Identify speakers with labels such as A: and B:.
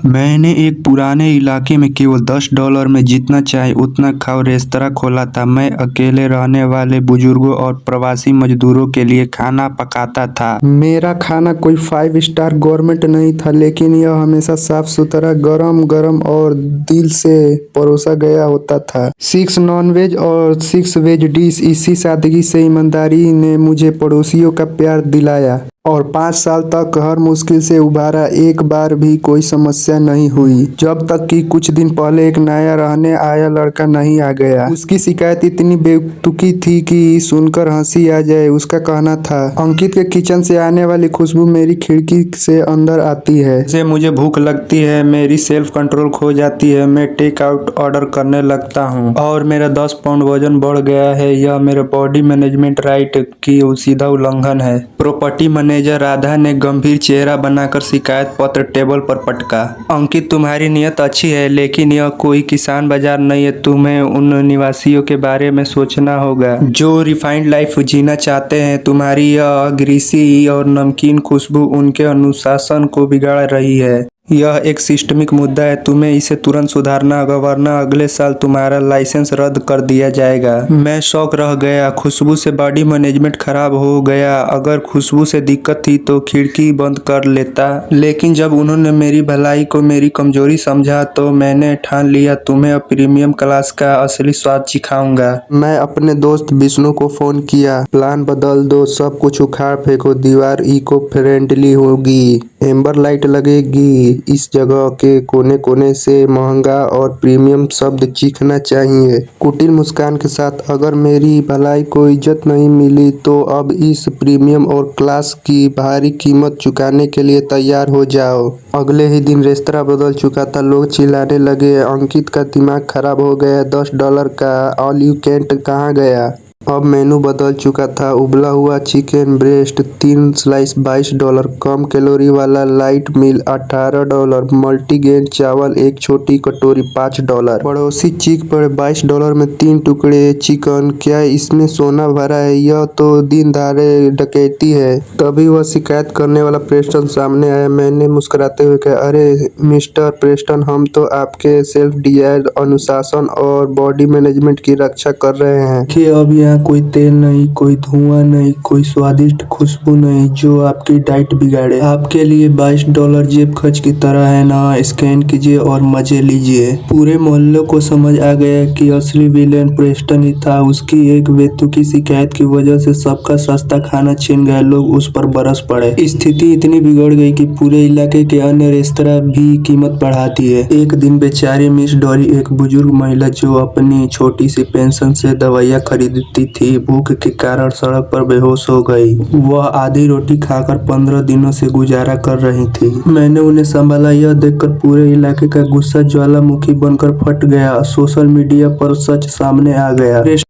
A: मैंने एक पुराने इलाके में केवल $10 में जितना चाहे उतना खाओ रेस्तरां खोला था। मैं अकेले रहने वाले बुजुर्गों और प्रवासी मजदूरों के लिए खाना पकाता था।
B: मेरा खाना कोई 5 स्टार गवर्नमेंट नहीं था, लेकिन यह हमेशा साफ सुथरा, गरम गरम और दिल से परोसा गया होता था। 6 नॉन-वेज और 6 वेज डिश। इसी सादगी से ईमानदारी ने मुझे पड़ोसियों का प्यार दिलाया और 5 साल तक हर मुश्किल से उबारा। एक बार भी कोई समस्या नहीं हुई, जब तक कि कुछ दिन पहले एक नया रहने आया लड़का नहीं आ गया। उसकी शिकायत इतनी बेतुकी थी कि सुनकर हंसी आ जाए। उसका कहना था, अंकित के किचन से आने वाली खुशबू मेरी खिड़की से अंदर आती है।
A: जैसे मुझे भूख लगती है, मेरी सेल्फ कंट्रोल खो जाती है, मैं टेक आउट ऑर्डर करने लगता हूँ और मेरा 10 पाउंड वजन बढ़ गया है। यह मेरे बॉडी मैनेजमेंट राइट की सीधा उल्लंघन है। प्रॉपर्टी मैनेजर राधा ने गंभीर चेहरा बनाकर शिकायत पत्र टेबल पर पटका। अंकित, तुम्हारी नीयत अच्छी है, लेकिन यह कोई किसान बाजार नहीं है। तुम्हें उन निवासियों के बारे में सोचना होगा जो रिफाइंड लाइफ जीना चाहते हैं। तुम्हारी यह ग्रीसी और नमकीन खुशबू उनके अनुशासन को बिगाड़ रही है। यह एक सिस्टमिक मुद्दा है, तुम्हें इसे तुरंत सुधारना होगा, वरना अगले साल तुम्हारा लाइसेंस रद्द कर दिया जाएगा। मैं शॉक रह गया। खुशबू से बॉडी मैनेजमेंट खराब हो गया। अगर खुशबू से दिक्कत थी तो खिड़की बंद कर लेता, लेकिन जब उन्होंने मेरी भलाई को मेरी कमजोरी समझा तो मैंने ठान लिया, तुम्हें अब प्रीमियम क्लास का असली स्वाद सिखाऊंगा।
B: मैं अपने दोस्त विष्णु को फोन किया। प्लान बदल दो, सब कुछ उखाड़ फेंको। दीवार इको फ्रेंडली होगी, एम्बर लाइट लगेगी। इस जगह के कोने कोने से महंगा और प्रीमियम शब्द चीखना चाहिए। कुटिल मुस्कान के साथ, अगर मेरी भलाई को इज्जत नहीं मिली तो अब इस प्रीमियम और क्लास की भारी कीमत चुकाने के लिए तैयार हो जाओ। अगले ही दिन रेस्तरां बदल चुका था। लोग चिल्लाने लगे, अंकित का दिमाग खराब हो गया, $10 का ऑल यू कैन कहाँ गया। अब मेनू बदल चुका था। उबला हुआ चिकन ब्रेस्ट 3 स्लाइस $22, कम कैलोरी वाला लाइट मील $18, मल्टीग्रेन चावल 1 छोटी कटोरी $5। पड़ोसी चीख पड़े, $22 में 3 टुकड़े चिकन, क्या इसमें सोना भरा है? यह तो दिन दहाड़े डकैती है। तभी वह शिकायत करने वाला प्रेस्टन सामने आया। मैंने मुस्कुराते हुए कहा, अरे मिस्टर प्रेस्टन, हम तो आपके सेल्फ डिजायर, अनुशासन और बॉडी मैनेजमेंट की रक्षा कर रहे हैं कि अब यहाँ कोई तेल नहीं, कोई धुआं नहीं, कोई स्वादिष्ट खुशबू नहीं जो आपकी डाइट बिगाड़े। आपके लिए $22 जेब खर्च की तरह है ना। स्कैन कीजिए और मजे लीजिए। पूरे मोहल्ले को समझ आ गया कि असली विलेन प्रेस्टन ही था। उसकी एक बेतुकी शिकायत की वजह से सबका सस्ता खाना छिन गया। लोग उस पर बरस पड़े। स्थिति इतनी बिगड़ गई कि पूरे इलाके के अन्य रेस्तरां भी कीमत बढ़ाती है। एक दिन बेचारी मिस डॉरी, एक बुजुर्ग महिला जो अपनी छोटी सी पेंशन से दवाइयाँ खरीदती थी, भूख के कारण सड़क पर बेहोश हो गई। वह आधी रोटी खाकर 15 दिनों से गुजारा कर रही थी। मैंने उन्हें संभाला। यह देखकर पूरे इलाके का गुस्सा ज्वालामुखी बनकर फट गया। सोशल मीडिया पर सच सामने आ गया।